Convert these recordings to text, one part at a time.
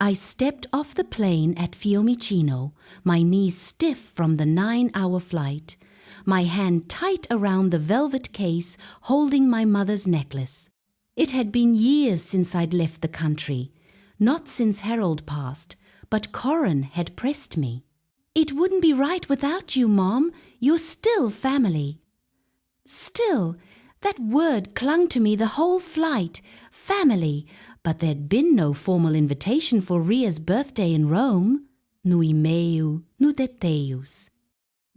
I stepped off the plane at Fiumicino, my knees stiff from the 9-hour flight, my hand tight around the velvet case holding my mother's necklace. It had been years since I'd left the country, not since Harold passed, but Corin had pressed me. "It wouldn't be right without you, Mom. You're still family." Still, that word clung to me the whole flight, family, but there'd been no formal invitation for Ria's birthday in Rome. Nui meu, nudet Deus.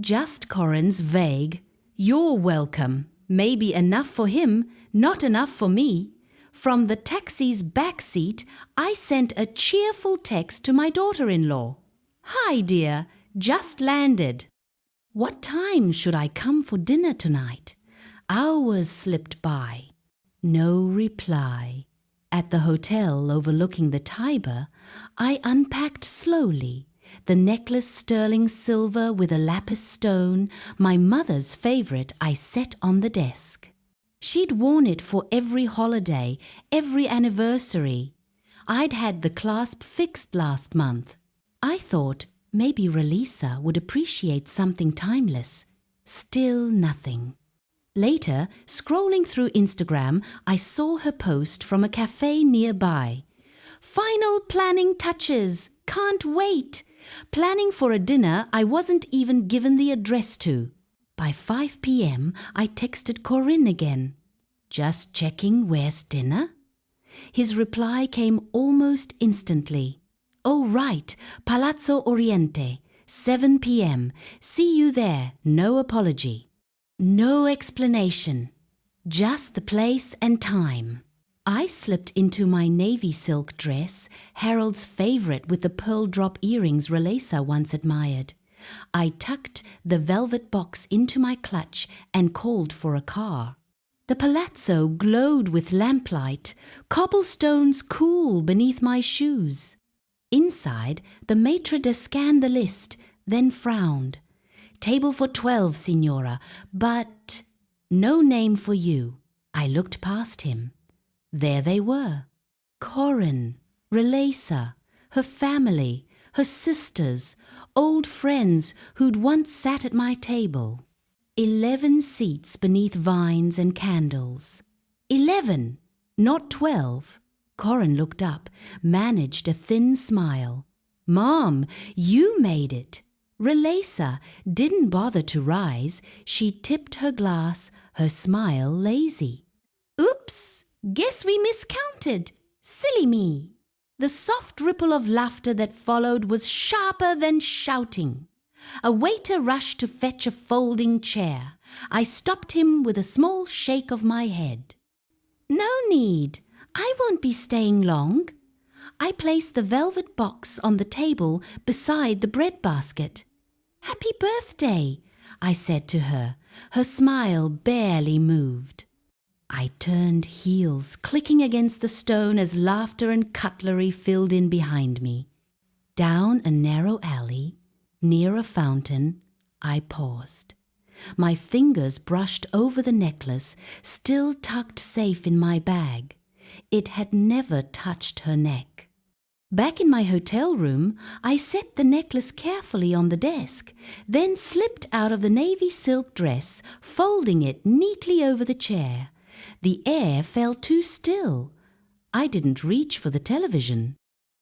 Just Corin's vague, "You're welcome," maybe enough for him, not enough for me. From the taxi's back seat, I sent a cheerful text to my daughter-in-law. "Hi, dear, just landed. What time should I come for dinner tonight?" Hours slipped by. No reply. At the hotel overlooking the Tiber, I unpacked slowly, the necklace sterling silver with a lapis stone, my mother's favorite, I set on the desk. She'd worn it for every holiday, every anniversary. I'd had the clasp fixed last month. I thought maybe Relisa would appreciate something timeless. Still nothing. Later, scrolling through Instagram, I saw her post from a cafe nearby. "Final planning touches! Can't wait! Planning for a dinner I wasn't even given the address to." By 5 p.m., I texted Corin again. "Just checking where's dinner?" His reply came almost instantly. "Oh, right, Palazzo Oriente, 7 p.m. See you there, no apology." No explanation, just the place and time. I slipped into my navy silk dress, Harold's favorite with the pearl drop earrings Relisa once admired. I tucked the velvet box into my clutch and called for a car. The palazzo glowed with lamplight, cobblestones cool beneath my shoes. Inside, the maitre d' scanned the list, then frowned. "Table for 12, signora, but no name for you." I looked past him. There they were. Corin, Relisa, her family, her sisters, old friends who'd once sat at my table. 11 seats beneath vines and candles. 11, not 12. Corin looked up, managed a thin smile. "Mom, you made it." Relisa didn't bother to rise. She tipped her glass, her smile lazy. "Oops, guess we miscounted. Silly me." The soft ripple of laughter that followed was sharper than shouting. A waiter rushed to fetch a folding chair. I stopped him with a small shake of my head. "No need. I won't be staying long." I placed the velvet box on the table beside the breadbasket. "Happy birthday," I said to her. Her smile barely moved. I turned heels, clicking against the stone as laughter and cutlery filled in behind me. Down a narrow alley, near a fountain, I paused. My fingers brushed over the necklace, still tucked safe in my bag. It had never touched her neck. Back in my hotel room, I set the necklace carefully on the desk, then slipped out of the navy silk dress, folding it neatly over the chair. The air felt too still. I didn't reach for the television.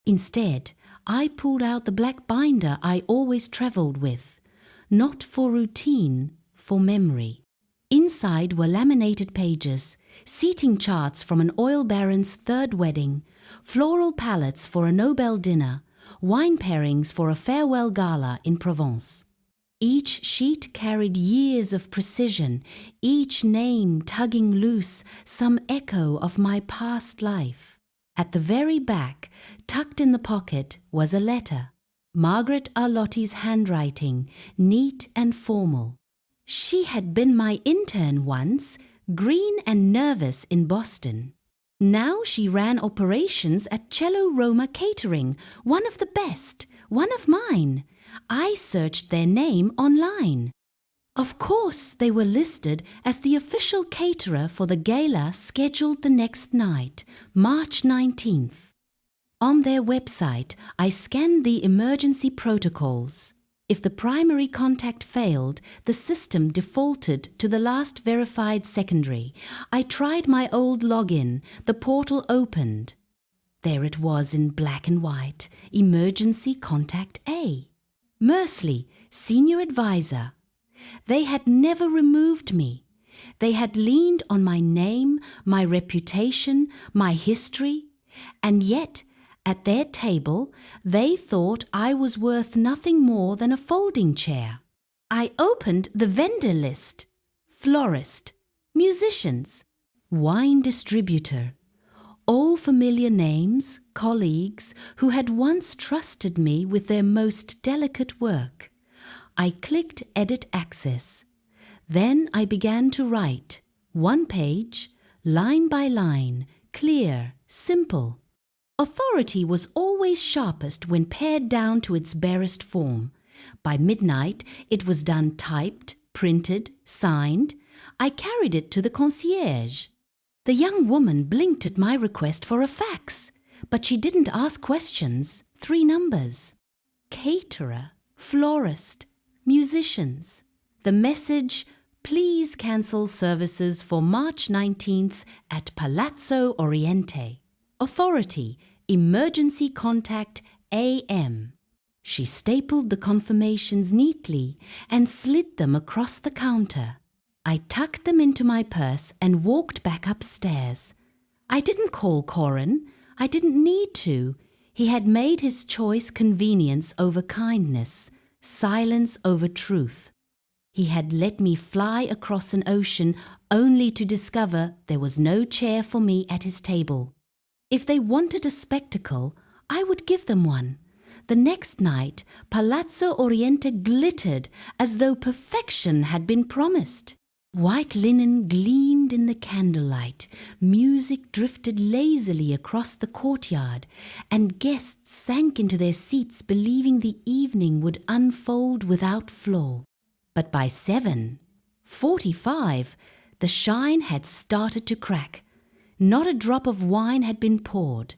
Instead, I pulled out the black binder I always traveled with, not for routine, for memory. Inside were laminated pages, seating charts from an oil baron's third wedding, floral palettes for a Nobel dinner, wine pairings for a farewell gala in Provence. Each sheet carried years of precision, each name tugging loose some echo of my past life. At the very back, tucked in the pocket, was a letter. Margaret Arlotti's handwriting, neat and formal. She had been my intern once, green and nervous in Boston. Now she ran operations at Cello Roma Catering, one of the best, one of mine. I searched their name online. Of course, they were listed as the official caterer for the gala scheduled the next night, March 19th. On their website, I scanned the emergency protocols. If the primary contact failed, the system defaulted to the last verified secondary. I tried my old login. The portal opened. There it was in black and white. Emergency contact A. Mersley, senior advisor. They had never removed me. They had leaned on my name, my reputation, my history, and yet, at their table, they thought I was worth nothing more than a folding chair. I opened the vendor list. Florist, musicians, wine distributor, all familiar names, colleagues who had once trusted me with their most delicate work. I clicked Edit Access. Then I began to write, one page, line by line, clear, simple. Authority was always sharpest when pared down to its barest form. By midnight, it was done typed, printed, signed. I carried it to the concierge. The young woman blinked at my request for a fax, but she didn't ask questions. 3 numbers. Caterer, florist, musicians. The message, please cancel services for March 19th at Palazzo Oriente. Authority, emergency contact AM. She stapled the confirmations neatly and slid them across the counter. I tucked them into my purse and walked back upstairs. I didn't call Corin. I didn't need to. He had made his choice convenience over kindness, silence over truth. He had let me fly across an ocean only to discover there was no chair for me at his table. If they wanted a spectacle, I would give them one. The next night, Palazzo Oriente glittered as though perfection had been promised. White linen gleamed in the candlelight, music drifted lazily across the courtyard, and guests sank into their seats believing the evening would unfold without flaw. But by 7:45, the shine had started to crack. Not a drop of wine had been poured.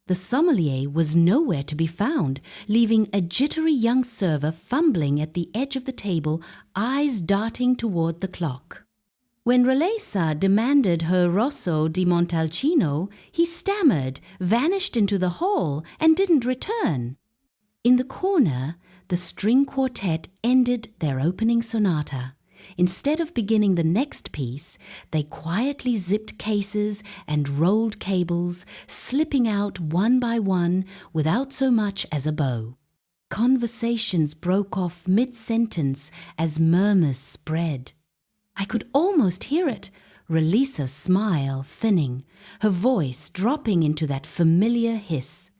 The sommelier was nowhere to be found, leaving a jittery young server fumbling at the edge of the table, eyes darting toward the clock. When Relesa demanded her Rosso di Montalcino, he stammered, vanished into the hall, and didn't return. In the corner, the string quartet ended their opening sonata. Instead of beginning the next piece, they quietly zipped cases and rolled cables, slipping out one by one without so much as a bow. Conversations broke off mid-sentence as murmurs spread. I could almost hear it, Releasa's smile thinning, her voice dropping into that familiar hiss.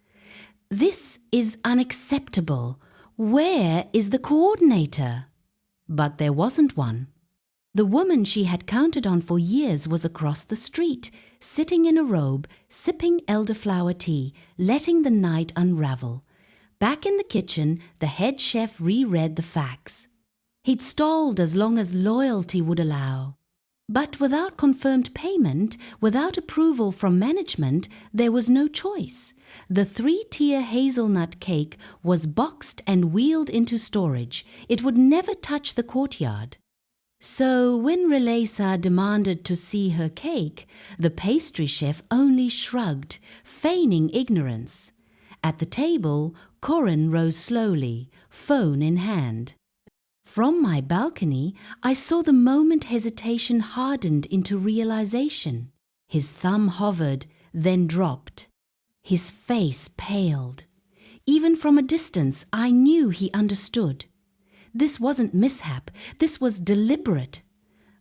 This is unacceptable. Where is the coordinator? But there wasn't one. The woman she had counted on for years was across the street, sitting in a robe, sipping elderflower tea, letting the night unravel. Back in the kitchen, the head chef reread the facts. He'd stalled as long as loyalty would allow. But without confirmed payment, without approval from management, there was no choice. The 3-tier hazelnut cake was boxed and wheeled into storage. It would never touch the courtyard. So when Relesa demanded to see her cake, the pastry chef only shrugged, feigning ignorance. At the table, Corin rose slowly, phone in hand. From my balcony, I saw the moment hesitation hardened into realization. His thumb hovered, then dropped. His face paled. Even from a distance, I knew he understood. This wasn't mishap, this was deliberate.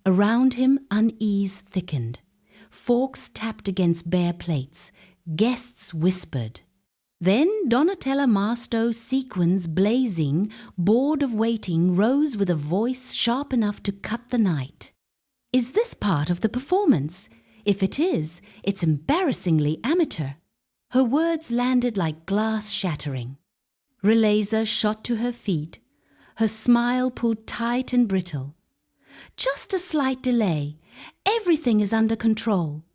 Around him, unease thickened. Forks tapped against bare plates. Guests whispered. Then Donatella Masto's sequins blazing, bored of waiting, rose with a voice sharp enough to cut the night. Is this part of the performance? If it is, it's embarrassingly amateur. Her words landed like glass shattering. Relesa shot to her feet, her smile pulled tight and brittle. Just a slight delay. Everything is under control.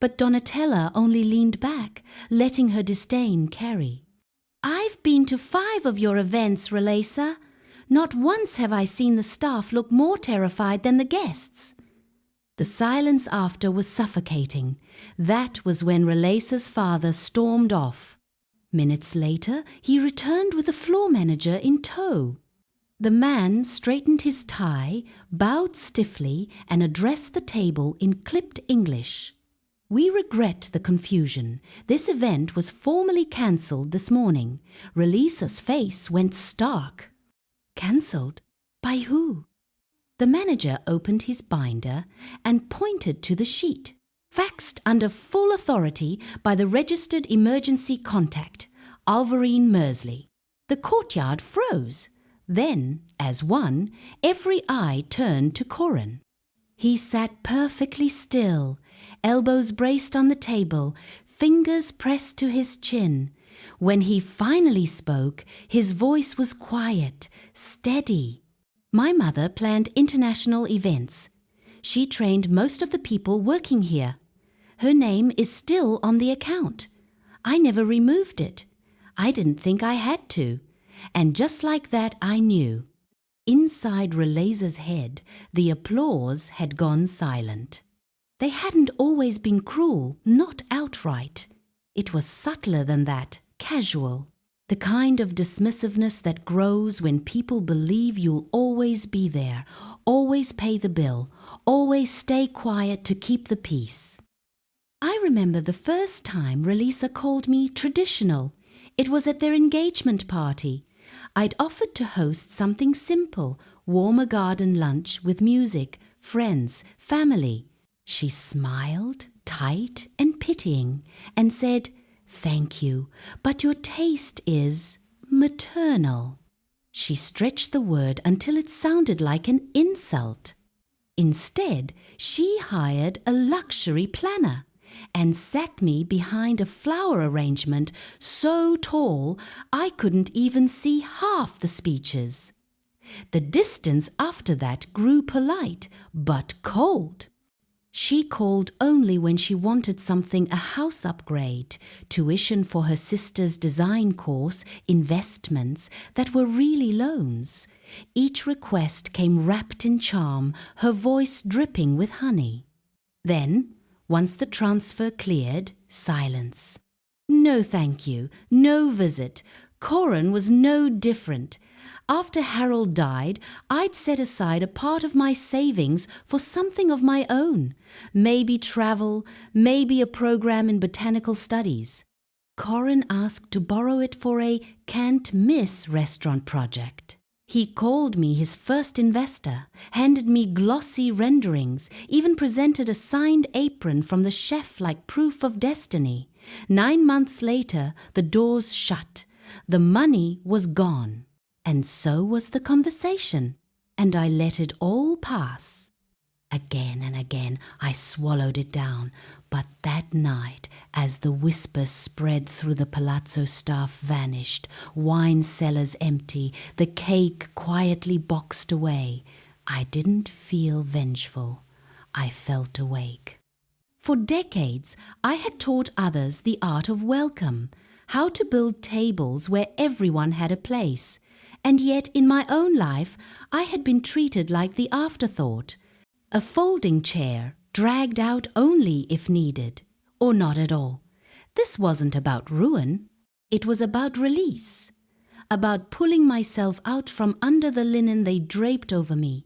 but Donatella only leaned back, letting her disdain carry. "I've been to 5 of your events, Relasa. Not once have I seen the staff look more terrified than the guests." The silence after was suffocating. That was when Relasa's father stormed off. Minutes later, he returned with the floor manager in tow. The man straightened his tie, bowed stiffly, and addressed the table in clipped English. "We regret the confusion. This event was formally cancelled this morning." Relisa's face went stark. "Cancelled? By who?" The manager opened his binder and pointed to the sheet. "Faxed under full authority by the registered emergency contact, Alvarine Mersley." The courtyard froze. Then, as one, every eye turned to Corin. He sat perfectly still, elbows braced on the table, fingers pressed to his chin. When he finally spoke, his voice was quiet, steady. "My mother planned international events. She trained most of the people working here. Her name is still on the account. I never removed it. I didn't think I had to. And just like that, I knew." Inside Relasa's head, the applause had gone silent. They hadn't always been cruel, not outright. It was subtler than that, casual. The kind of dismissiveness that grows when people believe you'll always be there, always pay the bill, always stay quiet to keep the peace. I remember the first time Relisa called me traditional. It was at their engagement party. I'd offered to host something simple, warm a garden lunch with music, friends, family. She smiled, tight and pitying, and said, "Thank you, but your taste is maternal." She stretched the word until it sounded like an insult. Instead, she hired a luxury planner and sat me behind a flower arrangement so tall I couldn't even see half the speeches. The distance after that grew polite, but cold. She called only when she wanted something a house upgrade, tuition for her sister's design course, investments that were really loans. Each request came wrapped in charm, her voice dripping with honey. Then, once the transfer cleared, silence. No thank you, no visit. Corin was no different. After Harold died, I'd set aside a part of my savings for something of my own. Maybe travel, maybe a program in botanical studies. Corin asked to borrow it for a can't-miss restaurant project. He called me his first investor, handed me glossy renderings, even presented a signed apron from the chef like proof of destiny. 9 months later, the doors shut. The money was gone. And so was the conversation, and I let it all pass. Again and again I swallowed it down, but that night, as the whisper spread through the palazzo staff vanished, wine cellars empty, the cake quietly boxed away, I didn't feel vengeful. I felt awake. For decades, I had taught others the art of welcome, how to build tables where everyone had a place. And yet in my own life, I had been treated like the afterthought, a folding chair dragged out only if needed, or not at all. This wasn't about ruin. It was about release, about pulling myself out from under the linen they draped over me.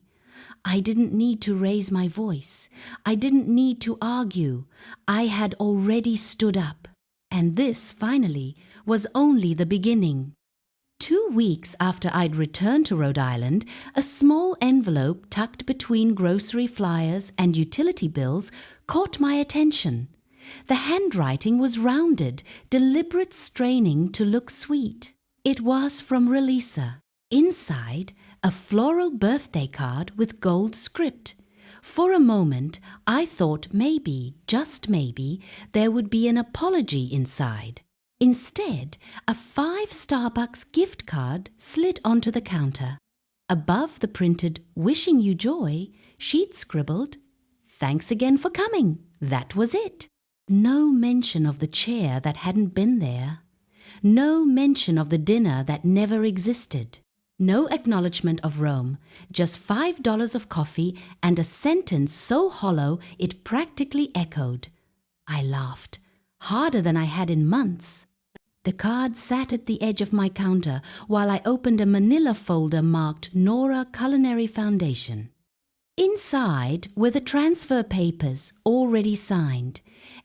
I didn't need to raise my voice. I didn't need to argue. I had already stood up. And this, finally, was only the beginning. 2 weeks after I'd returned to Rhode Island, a small envelope tucked between grocery flyers and utility bills caught my attention. The handwriting was rounded, deliberate straining to look sweet. It was from Relisa. Inside, a floral birthday card with gold script. For a moment, I thought maybe, just maybe, there would be an apology inside. Instead, a 5 Starbucks gift card slid onto the counter. Above the printed "Wishing you joy," she'd scribbled, "Thanks again for coming." That was it. No mention of the chair that hadn't been there. No mention of the dinner that never existed. No acknowledgement of Rome, just $5 of coffee and a sentence so hollow it practically echoed. I laughed, harder than I had in months. The card sat at the edge of my counter while I opened a manila folder marked Nora Culinary Foundation. Inside were the transfer papers already signed.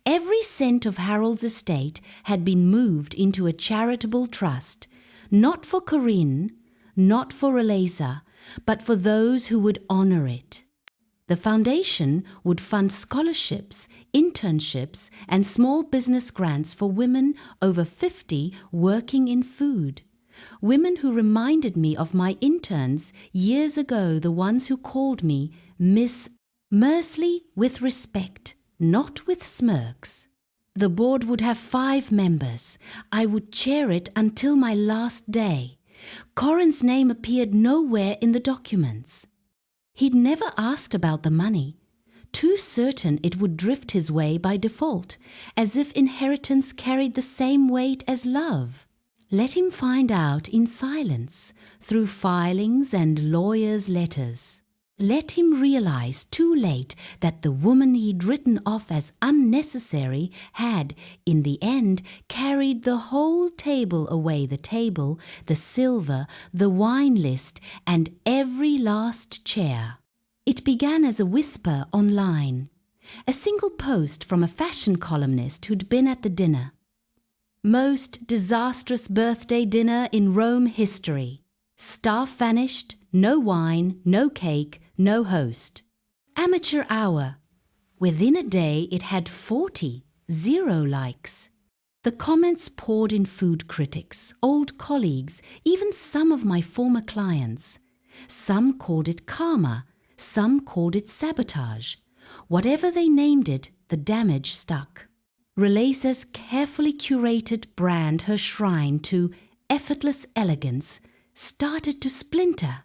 Every cent of Harold's estate had been moved into a charitable trust, not for Corinne, not for Eliza, but for those who would honor it. The foundation would fund scholarships, internships, and small business grants for women over 50 working in food. Women who reminded me of my interns years ago, the ones who called me Miss Mersley with respect, not with smirks. The board would have 5 members. I would chair it until my last day. Corin's name appeared nowhere in the documents. He'd never asked about the money, too certain it would drift his way by default, as if inheritance carried the same weight as love. Let him find out in silence, through filings and lawyers' letters. Let him realize too late that the woman he'd written off as unnecessary had, in the end, carried the whole table away, the table, the silver, the wine list, and every last chair. It began as a whisper online, a single post from a fashion columnist who'd been at the dinner. Most disastrous birthday dinner in Rome history. Staff vanished, no wine, no cake, no host. Amateur hour. Within a day it had 40, 0 likes. The comments poured in: food critics, old colleagues, even some of my former clients. Some called it karma, some called it sabotage. Whatever they named it, the damage stuck. Releisa's carefully curated brand, her shrine to effortless elegance, started to splinter.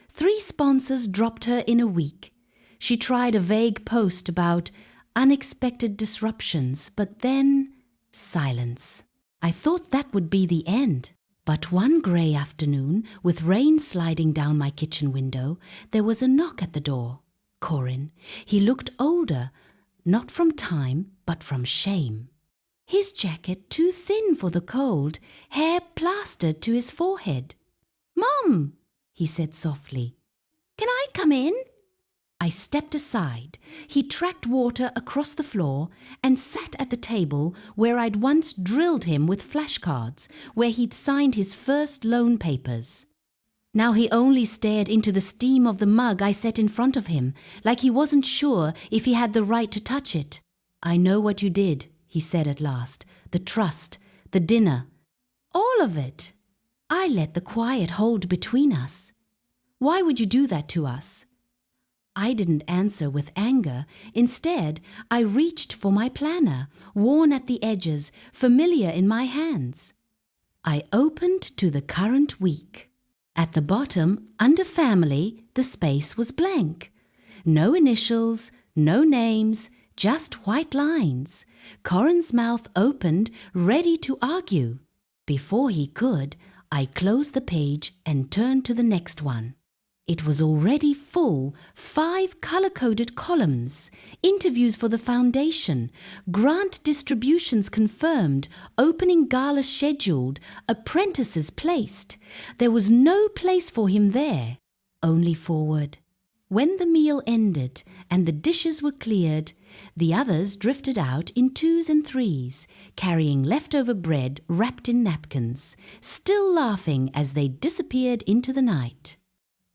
3 sponsors dropped her in a week. She tried a vague post about unexpected disruptions, but then silence. I thought that would be the end. But one grey afternoon, with rain sliding down my kitchen window, there was a knock at the door. Corin. He looked older, not from time, but from shame. His jacket too thin for the cold, hair plastered to his forehead. "Mom," he said softly. "Can I come in?" I stepped aside. He tracked water across the floor and sat at the table where I'd once drilled him with flashcards, where he'd signed his first loan papers. Now he only stared into the steam of the mug I set in front of him, like he wasn't sure if he had the right to touch it. "I know what you did," he said at last. "The trust, the dinner, all of it. I let the quiet hold between us. Why would you do that to us?" I didn't answer with anger. Instead, I reached for my planner, worn at the edges, familiar in my hands. I opened to the current week. At the bottom, under family, the space was blank. No initials, no names, just white lines. Corin's mouth opened, ready to argue. Before he could, I closed the page and turned to the next one. It was already full, 5 color-coded columns, interviews for the foundation, grant distributions confirmed, opening gala scheduled, apprentices placed. There was no place for him there, only forward. When the meal ended and the dishes were cleared, the others drifted out in 2s and 3s, carrying leftover bread wrapped in napkins, still laughing as they disappeared into the night.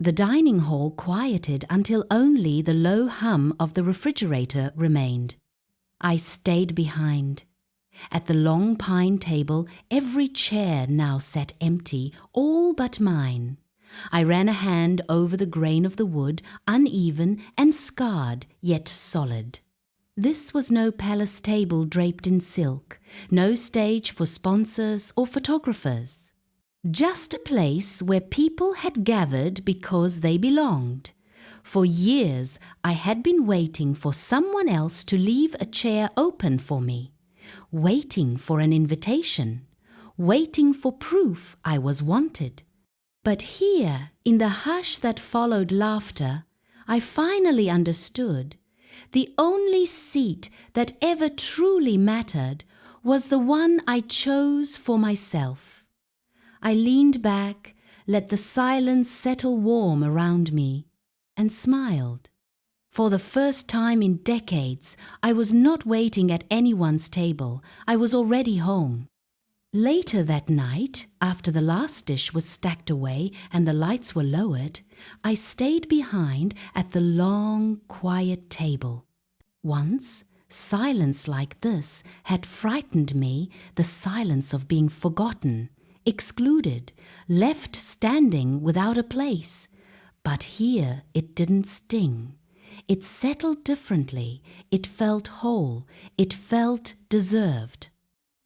The dining hall quieted until only the low hum of the refrigerator remained. I stayed behind. At the long pine table, every chair now sat empty, all but mine. I ran a hand over the grain of the wood, uneven and scarred, yet solid. This was no palace table draped in silk, no stage for sponsors or photographers. Just a place where people had gathered because they belonged. For years, I had been waiting for someone else to leave a chair open for me, waiting for an invitation, waiting for proof I was wanted. But here, in the hush that followed laughter, I finally understood. The only seat that ever truly mattered was the one I chose for myself. I leaned back, let the silence settle warm around me, and smiled. For the first time in decades, I was not waiting at anyone's table. I was already home. Later that night, after the last dish was stacked away and the lights were lowered, I stayed behind at the long, quiet table. Once, silence like this had frightened me, the silence of being forgotten, excluded, left standing without a place. But here it didn't sting. It settled differently. It felt whole. It felt deserved.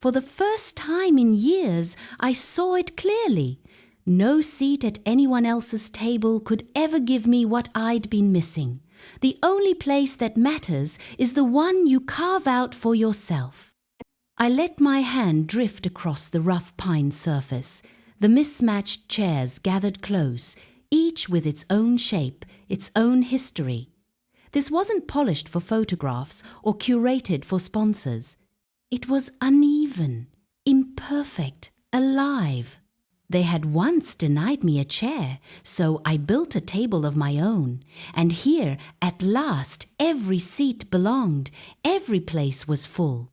For the first time in years, I saw it clearly. No seat at anyone else's table could ever give me what I'd been missing. The only place that matters is the one you carve out for yourself. I let my hand drift across the rough pine surface. The mismatched chairs gathered close, each with its own shape, its own history. This wasn't polished for photographs or curated for sponsors. It was uneven, imperfect, alive. They had once denied me a chair, so I built a table of my own. And here, at last, every seat belonged, every place was full.